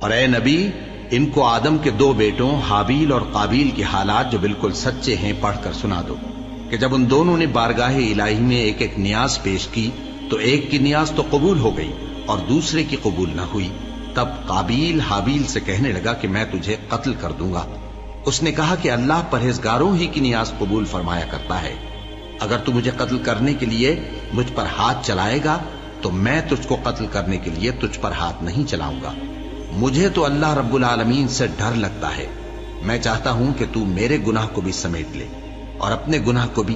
اور اے نبی ان کو آدم کے دو بیٹوں حابیل اور قابیل کے حالات جو بالکل سچے ہیں پڑھ کر سنا دو کہ جب ان دونوں نے بارگاہ الہی میں ایک ایک نیاز پیش کی تو ایک کی نیاز تو قبول ہو گئی اور دوسرے کی قبول نہ ہوئی۔ تب قابیل حابیل سے کہنے لگا کہ میں تجھے قتل کر دوں گا۔ اس نے کہا کہ اللہ پرہیزگاروں ہی کی نیاز قبول فرمایا کرتا ہے، اگر تو مجھے قتل کرنے کے لیے مجھ پر ہاتھ چلائے گا تو میں تجھ کو قتل کرنے کے لیے تجھ پر ہاتھ نہیں چلاؤں گا۔ مجھے تو اللہ رب العالمین سے ڈر لگتا ہے، میں چاہتا ہوں کہ تو میرے گناہ کو بھی سمیٹ لے اور اپنے گناہ کو بھی،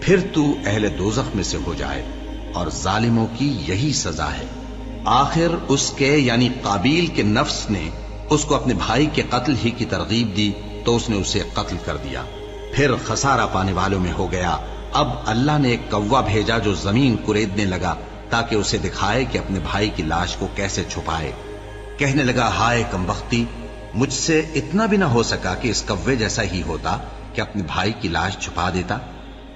پھر تو اہل دوزخ میں سے ہو جائے، اور ظالموں کی یہی سزا ہے۔ آخر اس کے یعنی قابیل کے نفس نے اس کو اپنے بھائی کے قتل ہی کی ترغیب دی تو اس نے اسے قتل کر دیا، پھر خسارہ پانے والوں میں ہو گیا۔ اب اللہ نے ایک کوا بھیجا جو زمین کریدنے لگا تاکہ اسے دکھائے کہ اپنے بھائی کی لاش کو کیسے چھپائے۔ کہنے لگا ہائے کمبختی، مجھ سے اتنا بھی نہ ہو سکا کہ اس کوے جیسا ہی ہوتا کہ اپنے بھائی کی لاش چھپا دیتا۔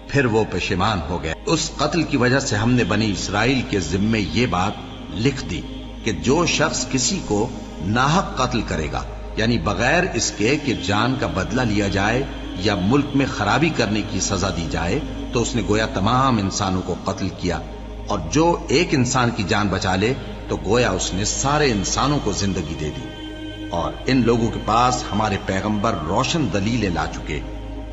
پھر وہ پشیمان ہو گیا۔ اس قتل کی وجہ سے ہم نے بنی اسرائیل کے ذمے یہ بات لکھ دی کہ جو شخص کسی کو ناحق قتل کرے گا، یعنی بغیر اس کے کہ جان کا بدلہ لیا جائے یا ملک میں خرابی کرنے کی سزا دی جائے، تو اس نے گویا تمام انسانوں کو قتل کیا، اور جو ایک انسان کی جان بچا لے تو گویا اس نے سارے انسانوں کو زندگی دے دی۔ اور ان لوگوں کے پاس ہمارے پیغمبر روشن دلیلیں لا چکے،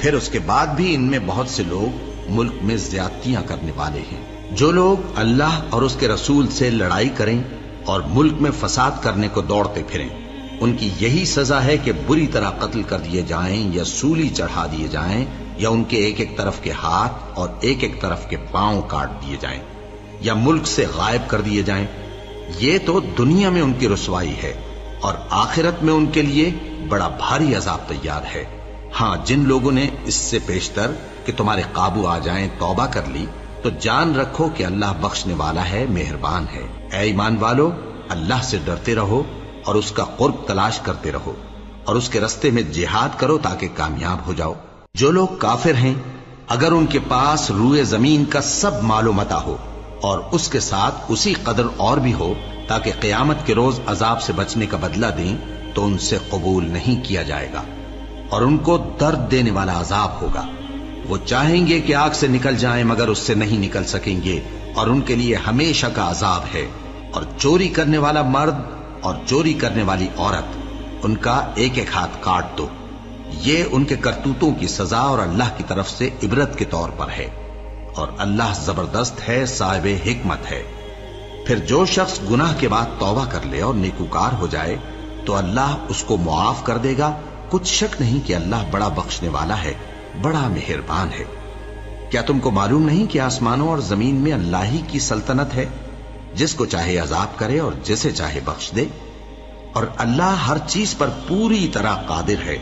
پھر اس کے بعد بھی ان میں بہت سے لوگ ملک میں زیادتیاں کرنے والے ہیں۔ جو لوگ اللہ اور اس کے رسول سے لڑائی کریں اور ملک میں فساد کرنے کو دوڑتے پھریں، ان کی یہی سزا ہے کہ بری طرح قتل کر دیے جائیں یا سولی چڑھا دیے جائیں، یا ان کے ایک ایک طرف کے ہاتھ اور ایک ایک طرف کے پاؤں کاٹ دیے جائیں، یا ملک سے غائب کر دیے جائیں۔ یہ تو دنیا میں ان کی رسوائی ہے، اور آخرت میں ان کے لیے بڑا بھاری عذاب تیار ہے۔ ہاں، جن لوگوں نے اس سے پیشتر کہ تمہارے قابو آ جائیں توبہ کر لی تو جان رکھو کہ اللہ بخشنے والا ہے، مہربان ہے۔ اے ایمان والو، اللہ سے ڈرتے رہو اور اس کا قرب تلاش کرتے رہو، اور اس کے رستے میں جہاد کرو تاکہ کامیاب ہو جاؤ۔ جو لوگ کافر ہیں، اگر ان کے پاس روئے زمین کا سب مال و متاع ہو اور اس کے ساتھ اسی قدر اور بھی ہو تاکہ قیامت کے روز عذاب سے بچنے کا بدلہ دیں، تو ان سے قبول نہیں کیا جائے گا، اور ان کو درد دینے والا عذاب ہوگا۔ وہ چاہیں گے کہ آگ سے نکل جائیں مگر اس سے نہیں نکل سکیں گے، اور ان کے لیے ہمیشہ کا عذاب ہے۔ اور چوری کرنے والا مرد اور چوری کرنے والی عورت، ان کا ایک ایک ہاتھ کاٹ دو۔ یہ ان کے کرتوتوں کی سزا اور اللہ کی طرف سے عبرت کے طور پر ہے، اور اللہ زبردست ہے، صاحب حکمت ہے۔ پھر جو شخص گناہ کے بعد توبہ کر لے اور نیکوکار ہو جائے تو اللہ اس کو معاف کر دے گا۔ کچھ شک نہیں کہ اللہ بڑا بخشنے والا ہے، بڑا مہربان ہے۔ کیا تم کو معلوم نہیں کہ آسمانوں اور زمین میں اللہ ہی کی سلطنت ہے، جس کو چاہے عذاب کرے اور جسے چاہے بخش دے، اور اللہ ہر چیز پر پوری طرح قادر ہے۔